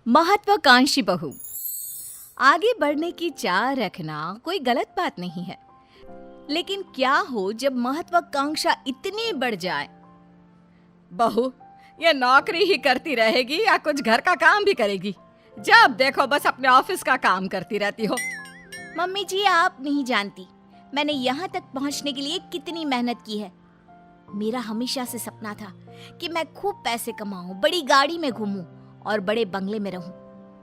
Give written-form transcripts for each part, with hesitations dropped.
महत्वाकांक्षी बहू। आगे बढ़ने की चाह रखना कोई गलत बात नहीं है, लेकिन क्या हो जब महत्वाकांक्षा इतनी बढ़ जाए? बहू, ये नौकरी ही करती रहेगी या कुछ घर का काम भी करेगी? जब देखो बस अपने ऑफिस का काम करती रहती हो। मम्मी जी, आप नहीं जानती मैंने यहाँ तक पहुँचने के लिए कितनी मेहनत की है। मेरा हमेशा से सपना था कि मैं खूब पैसे कमाऊं, बड़ी गाड़ी में घूमूं और बड़े बंगले में रहूं।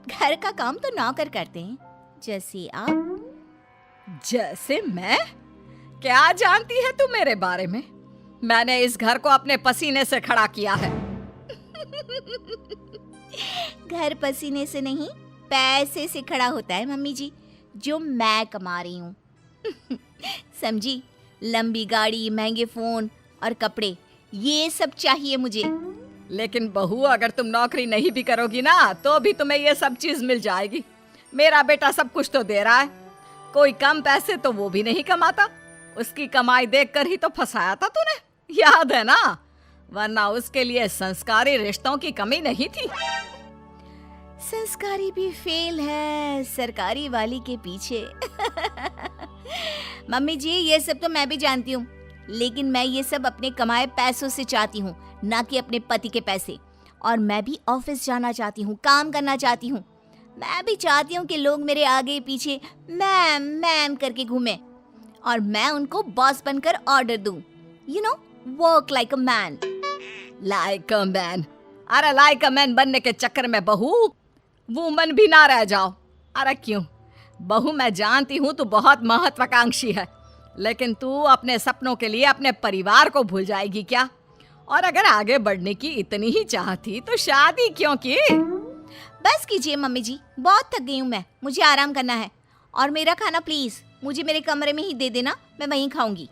घर का काम तो नौकर करते हैं, जैसे आप। जैसे मैं? क्या जानती है तू मेरे बारे में? मैंने इस घर को अपने पसीने से खड़ा किया है। घर पसीने से नहीं, पैसे से खड़ा होता है मम्मी जी, जो मैं कमा रही हूँ। समझी? लंबी गाड़ी, महंगे फोन और कपड़े, ये सब चाहिए मुझे। लेकिन बहू, अगर तुम नौकरी नहीं भी करोगी ना तो भी तुम्हें ये सब चीज मिल जाएगी। मेरा बेटा सब कुछ तो दे रहा है, कोई कम पैसे तो वो भी नहीं कमाता। उसकी कमाई देखकर ही तो फंसाया था तूने, याद है ना? वरना उसके लिए संस्कारी रिश्तों की कमी नहीं थी। संस्कारी भी फेल है सरकारी वाली के पीछे। मम्मी जी, ये सब तो मैं भी जानती हूँ, लेकिन मैं ये सब अपने कमाए पैसों से चाहती हूँ, ना कि अपने पति के पैसे। और मैं भी ऑफिस जाना चाहती हूँ, काम करना चाहती हूँ। मैं भी चाहती हूँ कि लोग मेरे आगे पीछे मैम मैम करके घूमे और मैं उनको बॉस बनकर ऑर्डर दूँ। You know, work like a man. Like a man? अरे लाइक अ मैन बनने के चक्कर में बहू वुमन भी ना रह जाओ। अरे क्यों बहू, मैं जानती हूँ तू बहुत महत्वाकांक्षी है, लेकिन तू अपने सपनों के लिए अपने परिवार को भूल जाएगी क्या? और अगर आगे बढ़ने की इतनी ही चाह थी तो शादी क्यों की? बस कीजिए मम्मी जी, बहुत थक गई हूँ मैं, मुझे आराम करना है। और मेरा खाना प्लीज मुझे मेरे कमरे में ही दे देना, मैं वहीं खाऊंगी।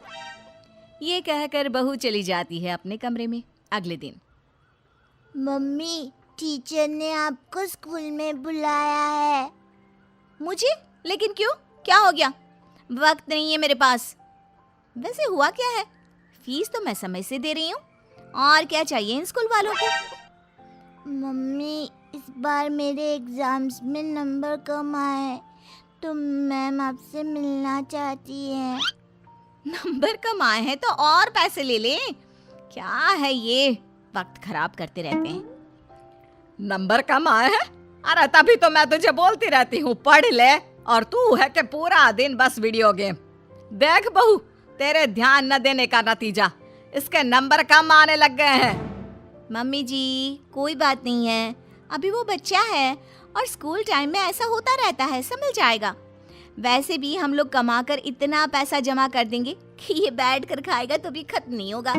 ये कहकर बहू चली जाती है अपने कमरे में। अगले दिन, मम्मी, टीचर ने आपको स्कूल में बुलाया है। मुझे? लेकिन क्यों, क्या हो गया? वक्त नहीं है मेरे पास। वैसे हुआ क्या है? फीस तो मैं समय से दे रही हूँ, और क्या चाहिए इन स्कूल वालों को? मम्मी, इस बार मेरे एग्जाम्स में नंबर कम आए तो मैम आपसे मिलना चाहती है। नंबर कम आए हैं तो और पैसे ले लें। क्या है ये, वक्त खराब करते रहते हैं। नंबर कम आए हैं? अरे तभी तो मैं तुझे बोलती रहती हूँ पढ़ ले, और तू है कि पूरा दिन बस वीडियो गेम। देख बहू, तेरे ध्यान न देने का नतीजा इसके नंबर कम आने लग गए हैं। मम्मी जी, कोई बात नहीं है, अभी वो बच्चा है और स्कूल टाइम में ऐसा होता रहता है, संभल जाएगा। वैसे भी हम लोग कमाकर इतना पैसा जमा कर देंगे कि ये बैठ कर खाएगा तो भी खत्म नहीं होगा।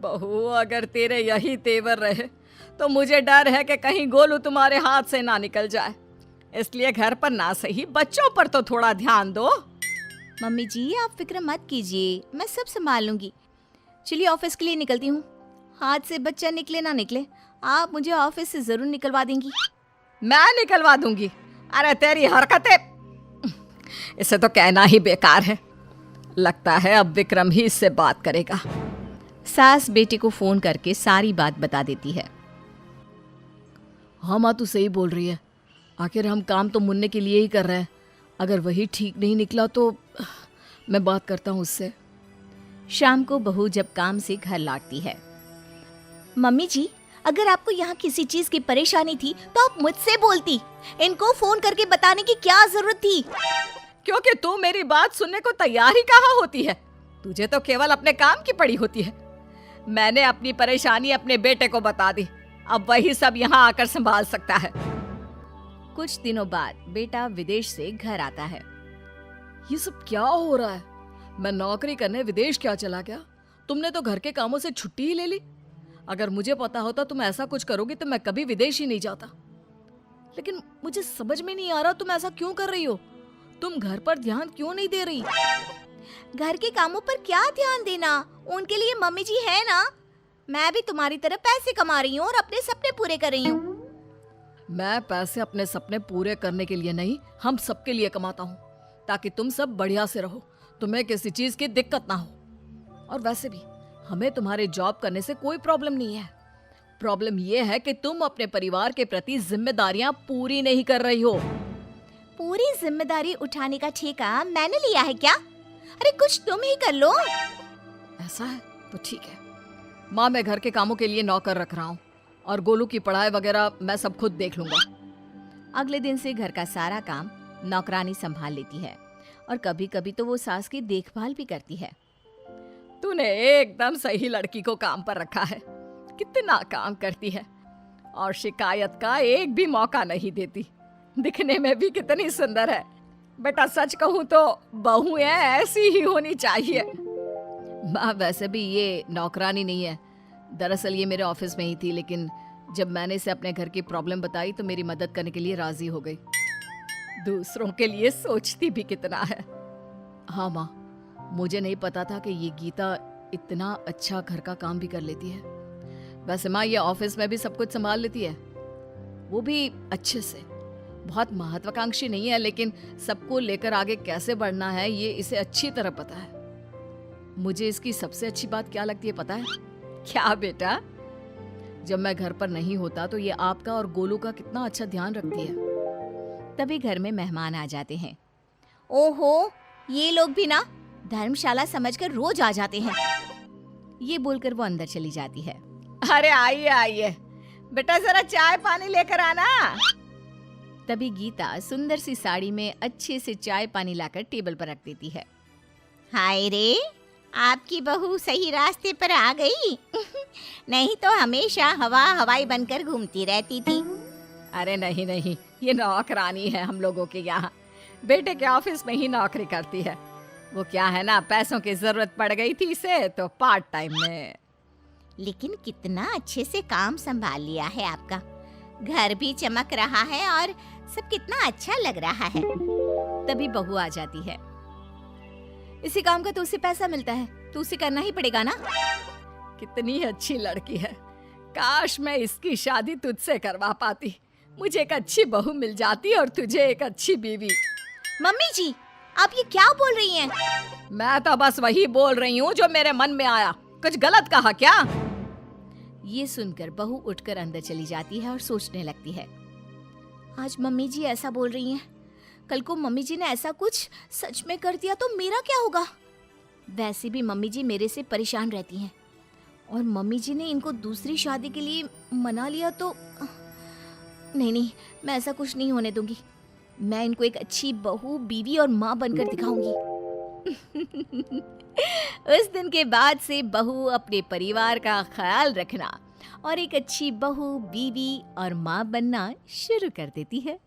बहू, अगर तेरे यही तेवर रहे तो मुझे डर है कि कहीं गोलू तुम्हारे हाथ से ना निकल जाए। इसलिए घर पर ना सही बच्चों पर तो थोड़ा ध्यान दो। मम्मी जी, आप फिक्र मत कीजिए, मैं सब संभाल लूंगी। चलिए ऑफिस के लिए निकलती हूँ। हाथ से बच्चा निकले ना निकले, आप मुझे ऑफिस से जरूर निकलवा देंगी। मैं निकलवा दूंगी? अरे तेरी हरकतें, इसे तो कहना ही बेकार है। लगता है अब विक्रम ही इससे बात करेगा। सास बेटे को फोन करके सारी बात बता देती है। हाँ माँ, तू सही बोल रही है। आखिर हम काम तो मुन्ने के लिए ही कर रहे हैं। अगर वही ठीक नहीं निकला तो मैं बात करता हूँ उससे। शाम को बहू जब काम से घर लौटती है, मम्मी जी, अगर आपको यहाँ किसी चीज की परेशानी थी तो आप मुझसे बोलती, इनको फोन करके बताने की क्या जरूरत थी? क्योंकि तू मेरी बात सुनने को तैयार ही कहाँ होती है। तुझे तो केवल अपने काम की पड़ी होती है। मैंने अपनी परेशानी अपने बेटे को बता दी, अब वही सब यहाँ आकर संभाल सकता है। कुछ दिनों बाद बेटा विदेश से घर आता है। ये सब क्या हो रहा है? मैं नौकरी करने विदेश क्या चला गया? तुमने तो घर के कामों से छुट्टी ही ले ली। अगर मुझे पता होता तुम ऐसा कुछ करोगी तो मैं कभी विदेश ही नहीं जाता। लेकिन मुझे समझ में नहीं आ रहा तुम ऐसा क्यों कर रही हो? तुम घर पर ध्यान क्यों नहीं दे रही? घर के कामों पर क्या ध्यान देना, उनके लिए मम्मी जी है ना। मैं भी तुम्हारी तरह पैसे कमा रही हूँ और अपने सपने पूरे कर रही हूँ। मैं पैसे अपने सपने पूरे करने के लिए नहीं, हम सबके लिए कमाता हूँ, ताकि तुम सब बढ़िया से रहो, तुम्हें किसी चीज की दिक्कत ना हो। और वैसे भी हमें तुम्हारे जॉब करने से कोई प्रॉब्लम नहीं है। प्रॉब्लम ये है कि तुम अपने परिवार के प्रति जिम्मेदारियां पूरी नहीं कर रही हो। पूरी जिम्मेदारी उठाने का ठेका मैंने लिया है क्या? अरे कुछ तुम ही कर लो। ऐसा है तो ठीक है माँ, मैं घर के कामों के लिए नौकर रख रहा हूँ और गोलू की पढ़ाई वगैरह मैं सब खुद देख लूंगा। अगले दिन से घर का सारा काम नौकरानी संभाल लेती है और कभी कभी तो वो सास की देखभाल भी करती है। तूने एकदम सही लड़की को काम पर रखा है। कितना काम करती है और शिकायत का एक भी मौका नहीं देती। दिखने में भी कितनी सुंदर है। बेटा सच कहूँ तो बहुएं ऐसी ही होनी चाहिए। माँ वैसे भी ये नौकरानी नहीं है, दरअसल ये मेरे ऑफिस में ही थी, लेकिन जब मैंने इसे अपने घर की प्रॉब्लम बताई तो मेरी मदद करने के लिए राजी हो गई। दूसरों के लिए सोचती भी कितना है। हाँ माँ, मुझे नहीं पता था कि ये गीता इतना अच्छा घर का काम भी कर लेती है। वैसे माँ ये ऑफिस में भी सब कुछ संभाल लेती है, वो भी अच्छे से। बहुत महत्वाकांक्षी नहीं है, लेकिन सबको लेकर आगे कैसे बढ़ना है ये इसे अच्छी तरह पता है। मुझे इसकी सबसे अच्छी बात क्या लगती है पता है? क्या बेटा? जब मैं घर पर नहीं होता तो ये आपका और गोलू का कितना अच्छा ध्यान रखती है। तभी घर में मेहमान आ जाते हैं। ओहो, ये लोग भी ना धर्मशाला समझकर रोज आ जाते हैं। ये बोलकर वो अंदर चली जाती है। अरे आइए आइए बेटा, जरा चाय पानी लेकर आना। तभी गीता सुंदर सी साड़ी में अच्छे से चाय पानी लाकर टेबल पर रख देती है। हाय रे, आपकी बहू सही रास्ते पर आ गई। नहीं तो हमेशा हवाई बनकर घूमती रहती थी। अरे नहीं नहीं, ये नौकरानी है हम लोगों के यहाँ। बेटे के ऑफिस में ही नौकरी करती है। वो क्या है ना, पैसों की जरूरत पड़ गई थी इसे तो पार्ट टाइम में। लेकिन कितना अच्छे से काम संभाल लिया है आपका। घर भी चमक रहा है और सब कितना अच्छा लग रहा है। तभी बहू आ जाती है। इसी काम का तो उसे पैसा मिलता है, तो उसे करना ही पड़ेगा ना। कितनी अच्छी लड़की है। काश मैं इसकी शादी तुझसे करवा पाती। मुझे एक अच्छी बहू मिल जाती और तुझे एक अच्छी बीवी। मम्मी जी, आप ये क्या बोल रही हैं? मैं तो बस वही बोल रही हूँ जो मेरे मन में आया। कुछ गलत कहा क्या? ये सुनकर बहू उठकर अंदर चली जाती है और सोचने लगती है। आज मम्मी जी ऐसा बोल रही हैं, कल को मम्मी जी ने ऐसा कुछ सच में कर दिया तो मेरा क्या होगा? वैसे भी मम्मी जी मेरे से परेशान रहती हैं और मम्मी जी ने इनको दूसरी शादी के लिए मना लिया तो नहीं, मैं ऐसा कुछ नहीं होने दूंगी। मैं इनको एक अच्छी बहू, बीवी और माँ बनकर दिखाऊंगी। उस दिन के बाद से बहू अपने परिवार का ख्याल रखना और एक अच्छी बहू, बीवी और माँ बनना शुरू कर देती है।